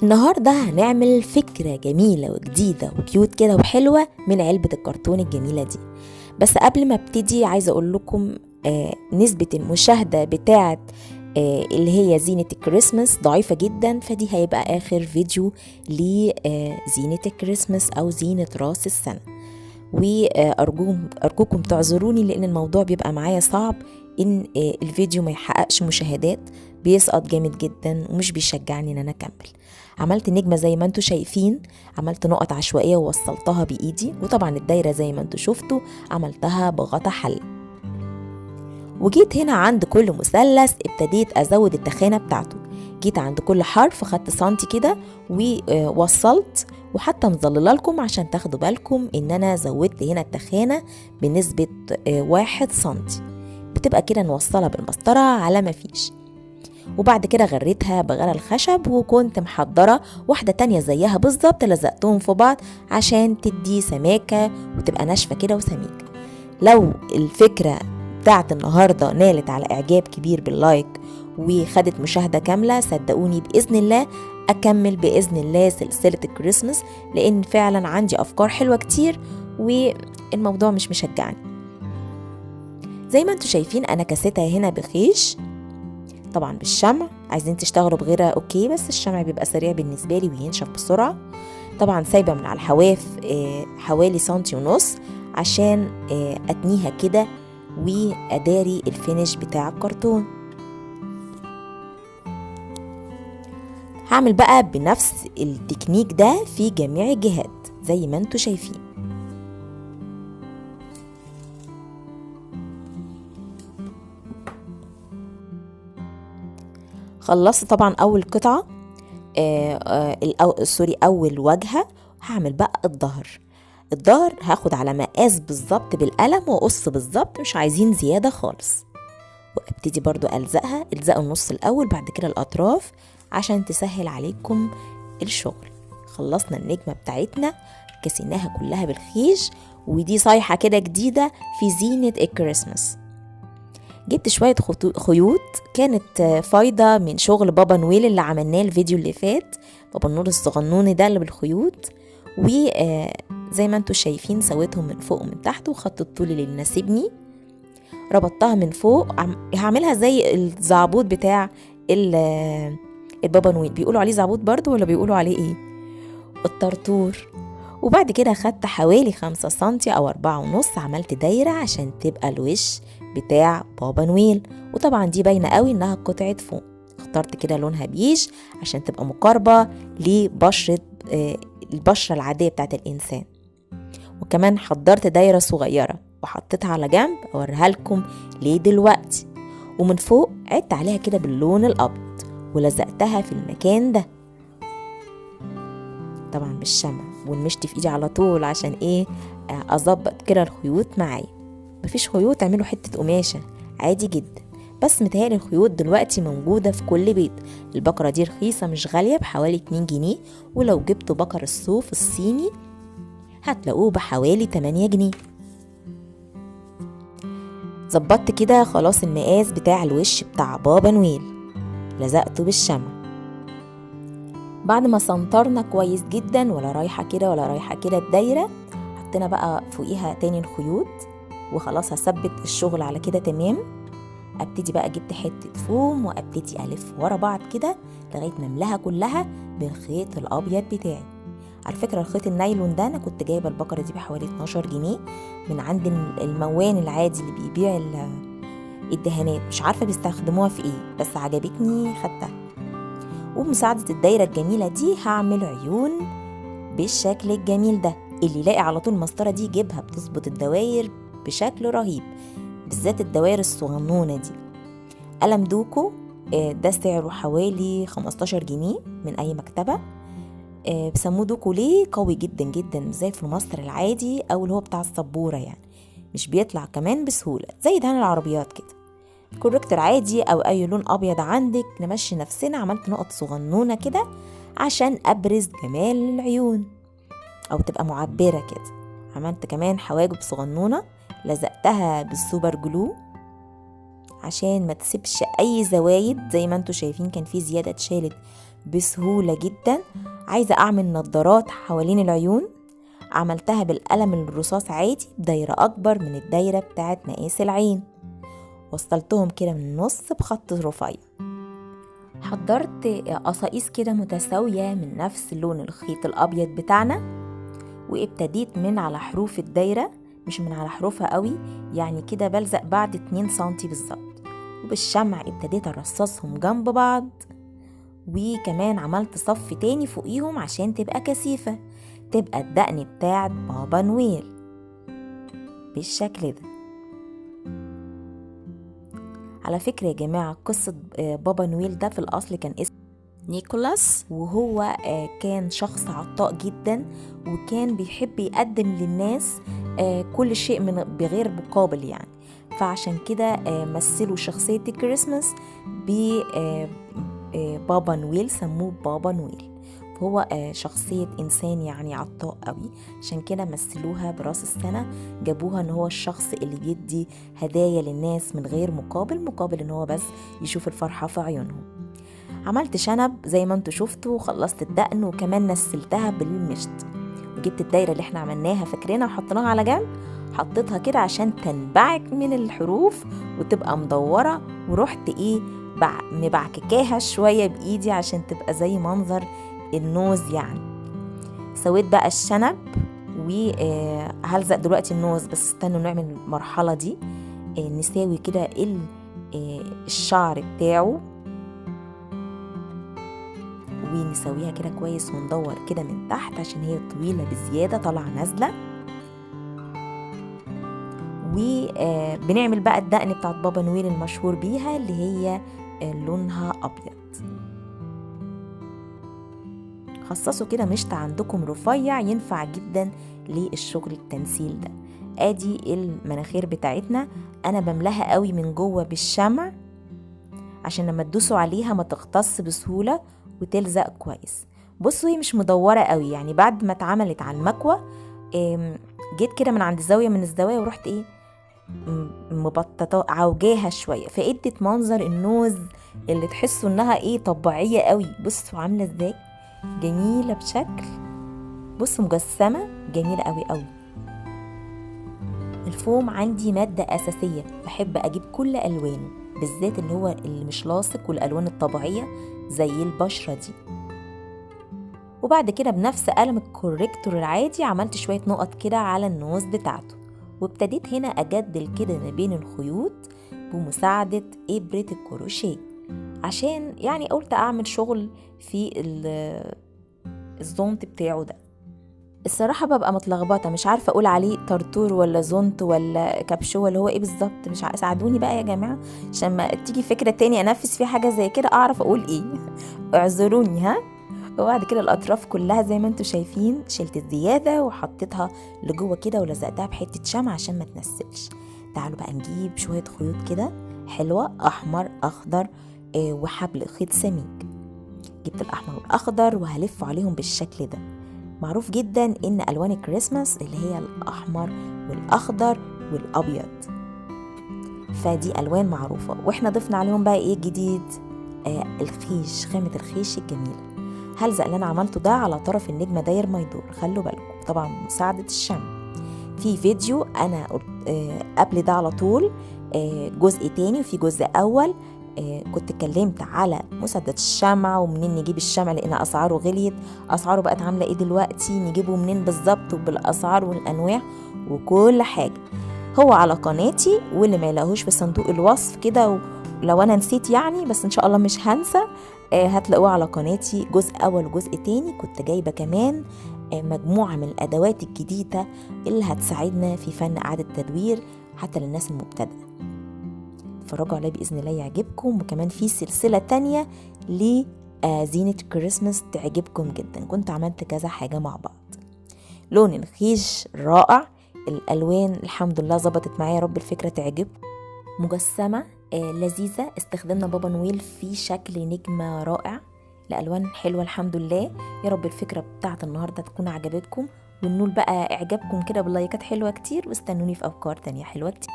النهاردة هنعمل فكرة جميلة وجديدة وكيوت كده وحلوة من علبة الكرتون الجميلة دي. بس قبل ما ابتدي عايزة اقول لكم نسبة المشاهدة بتاعت اللي هي زينة الكريسماس ضعيفة جدا، فدي هيبقى اخر فيديو لزينة الكريسماس او زينة راس السنة. وأرجوكم تعذروني لأن الموضوع بيبقى معايا صعب، إن الفيديو ما يحققش مشاهدات، بيسقط جامد جدا ومش بيشجعني إن أنا أكمل. عملت نجمة زي ما انتوا شايفين، عملت نقط عشوائية ووصلتها بإيدي، وطبعا الدايرة زي ما انتوا شفتوا عملتها بغطا حل. وجيت هنا عند كل مثلث ابتديت أزود التخانة بتاعته. جيت عند كل حرف خدت سنتي كده ووصلت، وحتى مظلله لكم عشان تاخدوا بالكم ان انا زودت هنا التخانة بنسبة 1 سنتي. بتبقى كده نوصلها بالمسطرة على ما فيش. وبعد كده غريتها بغرى الخشب، وكنت محضرة واحدة تانية زيها بالظبط، لزقتهم في بعض عشان تدي سماكة وتبقى ناشفة كده وسميكة. لو الفكرة بتاعت النهاردة نالت على إعجاب كبير باللايك وخدت مشاهدة كاملة، صدقوني بإذن الله أكمل بإذن الله سلسلة الكريسماس، لأن فعلا عندي أفكار حلوة كتير والموضوع مش مشجعني. زي ما انتوا شايفين أنا كستها هنا بخيش، طبعا بالشمع. عايزين تشتغلوا بغيرها اوكي، بس الشمع بيبقى سريع بالنسبة لي وينشف بسرعة. طبعا سايبة من على الحواف حوالي 1.5 سنتي عشان أتنيها كده وأداري الفينش بتاع الكرتون. هعمل بقى بنفس التكنيك ده في جميع الجهات زي ما انتوا شايفين. خلصت طبعا اول قطعة اول واجهة. هعمل بقى الظهر هاخد على مقاس بالظبط بالقلم واقص بالظبط، مش عايزين زيادة خالص. وابتدي برضو الزقوا النص الاول، بعد كده الاطراف عشان تسهل عليكم الشغل. خلصنا النجمة بتاعتنا، كسيناها كلها بالخيش، ودي صيحة كده جديدة في زينة الكريسماس. جبت شوية خيوط كانت فايدة من شغل بابا نويل اللي عملناه الفيديو اللي فات، بابا نور الصغنون ده اللي بالخيوط. وزي ما انتوا شايفين سويتهم من فوق ومن تحت، وخط الطول اللي يناسبني ربطتها من فوق. هعملها زي الزعبوط بتاع البابا نويل. بيقولوا عليه زعبوط برضو ولا بيقولوا عليه ايه؟ الطرطور. وبعد كده خدت حوالي 5 سنتي او 4.5، عملت دايرة عشان تبقى الوش بتاع بابا نويل. وطبعا دي باينة قوي انها قطعة فوم. اخترت كده لونها بيج عشان تبقى مقاربة لبشرة البشرة العادية بتاعت الانسان. وكمان حضرت دايرة صغيرة وحطيتها على جنب اوريها لكم ليه دلوقتي. ومن فوق عدت عليها كده باللون الابيض ولزقتها في المكان ده طبعا بالشمع، والمشط في ايدي على طول عشان ايه اظبط كده الخيوط معايا. مفيش خيوط اعملوا حتة قماشة عادي جدا. بس متهيألي الخيوط دلوقتي موجودة في كل بيت. البقرة دي رخيصة مش غالية، بحوالي 2 جنيه، ولو جبتوا بقر الصوف الصيني هتلاقوه بحوالي 8 جنيه. ظبطت كده خلاص المقاس بتاع الوش بتاع بابا نويل، لزقته بالشمع. بعد ما سنطرنا كويس جدا، ولا رايحة كده ولا رايحة كده الدايرة، حطينا بقى فوقيها تاني الخيوط وخلاص هثبت الشغل على كده تمام. ابتدي بقى جبت حتة فوم وابتدي الف ورا بعض كده لغاية ما املاها كلها بالخيط الابيض بتاعي. على فكرة الخيط النايلون ده انا كنت جايبة البقرة دي بحوالي 12 جنيه من عند الموان العادي اللي بيبيع الدهانات، مش عارفة بيستخدموها في ايه، بس عجبتني خدتها. وبمساعدة الدايرة الجميلة دي هعمل عيون بالشكل الجميل ده. اللي يلاقي على طول المسطرة دي جيبها، بتظبط الدواير بشكل رهيب، بالذات الدواير الصغنونة دي. قلم دوكو ده سعره حوالي 15 جنيه من أي مكتبة. بسموه دوكو ليه؟ قوي جدا جدا زي في المسطر العادي أو اللي هو بتاع السبورة، يعني مش بيطلع كمان بسهولة زي دهان العربيات كده. كوركتور عادي أو أي لون أبيض عندك نمشي نفسنا. عملت نقط صغنونة كده عشان أبرز جمال العيون أو تبقى معبرة كده. عملت كمان حواجب صغنونة لزقتها بالسوبر جلو عشان ما تسيبش اي زوايد. زي ما انتوا شايفين كان في زيادة اتشالت بسهولة جدا. عايزة اعمل نظارات حوالين العيون، عملتها بالقلم الرصاص عادي بدايرة اكبر من الدايرة بتاعت مقاس العين، وصلتهم كده من النص بخط رفيع. حضرت قصاقيس كده متساوية من نفس لون الخيط الابيض بتاعنا، وابتديت من على حروف الدايرة، مش من على حروفها قوي، يعني كده بلزق بعد 2 سنتي بالظبط، وبالشمع ابتديت ارصصهم جنب بعض، وكمان عملت صف تاني فوقيهم عشان تبقى كثيفة، تبقى الدقن بتاعت بابا نويل بالشكل ده. على فكرة يا جماعة، قصة بابا نويل ده في الأصل كان اسمه نيكولاس، وهو كان شخص عطاء جدا، وكان بيحب يقدم للناس كل شيء بغير مقابل يعني. فعشان كده مثلوا شخصية الكريسماس بابا نويل، سموه بابا نويل. فهو شخصية إنسان يعني عطاء قوي، عشان كده مثلوها براس السنة، جابوها إن هو الشخص اللي بيدي هدايا للناس من غير مقابل إن هو بس يشوف الفرحة في عيونهم. عملت شنب زي ما انتوا شفتوا، وخلصت الدقن، وكمان نسلتها بالمشط، وجبت الدايرة اللي احنا عملناها فاكرينها وحطيناها على جنب، حطيتها كده عشان تنبعك من الحروف وتبقى مدورة، ورحت مبعككاها شوية بإيدي عشان تبقى زي منظر النوز يعني. سويت بقى الشنب، وهلزق دلوقتي النوز، بس استنوا نعمل المرحلة دي. نساوي كده الشعر بتاعه، ونسويها كده كويس، وندور كده من تحت عشان هي طويلة بزيادة طالعة نازلة. وبنعمل بقى الدقن بتاعت بابا نويل المشهور بيها، اللي هي لونها أبيض. خصصوا كده مشط عندكم رفيع، ينفع جدا للشغل التنسيل ده. ادي المناخير بتاعتنا، انا بملاها قوي من جوه بالشمع عشان لما تدوسوا عليها ما تغطس بسهولة وتلزق كويس. بصوا هي مش مدورة قوي، يعني بعد ما اتعملت على المكوى جيت كده من عند زاوية من الزوايا ورحت مبططة عوجاها شوية، فادت منظر النوز اللي تحسوا انها طبيعية قوي. بصوا عاملة ازاي جميلة بشكل، بصوا مجسمة جميلة قوي قوي. الفوم عندي مادة أساسية، بحب أجيب كل ألوانه، بالذات اللي هو اللي مش لاصق والألوان الطبيعية زي البشرة دي. وبعد كده بنفس قلم الكوريكتور العادي عملت شوية نقط كده على النوز بتاعته، وابتديت هنا أجدل كده ما بين الخيوط بمساعدة إبرة الكروشيه، عشان يعني قلت أعمل شغل في الزونت بتاعه ده. الصراحة ببقى متلخبطة، مش عارفة أقول عليه طرطور ولا زونت ولا كبشو ولا هو بالظبط، مش ساعدوني بقى يا جماعة عشان ما تيجي فكرة تاني أنفذ فيه حاجة زي كده أعرف أقول اعذروني ها. وبعد كده الأطراف كلها زي ما انتوا شايفين شلت الزيادة وحطيتها لجوه كده ولزقتها بحتة شمع عشان ما تنسلش. تعالوا بقى نجيب شوية خيوط كده حلوة، أحمر أخضر وحبل خيط سميك. جبت الأحمر والأخضر وهلف عليهم بالشكل ده. معروف جدا إن ألوان الكريسماس اللي هي الأحمر والأخضر والأبيض، فدي ألوان معروفة. وإحنا ضفنا عليهم بقى جديد؟ الخيش، خامة الخيش الجميلة. هلزق اللي أنا عملته ده على طرف النجمة داير ما يدور، خلوا بالكم طبعا مساعدة الشمع. في فيديو أنا قبل ده على طول جزء تاني، وفي جزء أول كنت اتكلمت على مسدة الشمع ومنين نجيب الشمع، لأن أسعاره غليت. أسعاره بقت عاملة دلوقتي، نجيبه منين بالظبط وبالأسعار والأنواع وكل حاجة. هو على قناتي، واللي ما يلاقوش في صندوق الوصف كده، لو أنا نسيت يعني، بس إن شاء الله مش هنسى، هتلاقوه على قناتي جزء أول وجزء تاني. كنت جايبة كمان مجموعة من الأدوات الجديدة اللي هتساعدنا في فن إعادة تدوير حتى للناس المبتدئة. اتفرجوا عليه بإذن الله يعجبكم. وكمان في سلسلة تانية لزينة كريسماس تعجبكم جدا، كنت عملت كذا حاجة مع بعض. لون الخيش رائع، الألوان الحمد لله ظبطت معايا، رب الفكرة تعجبكم. مجسمة لذيذة، استخدمنا بابا نويل في شكل نجمة رائع، الألوان حلوة الحمد لله. يا رب الفكرة بتاعت النهاردة تكون عجبتكم، والنول بقى إعجابكم كده باللايكات حلوة كتير، واستنوني في أفكار تانية حلوة كتير.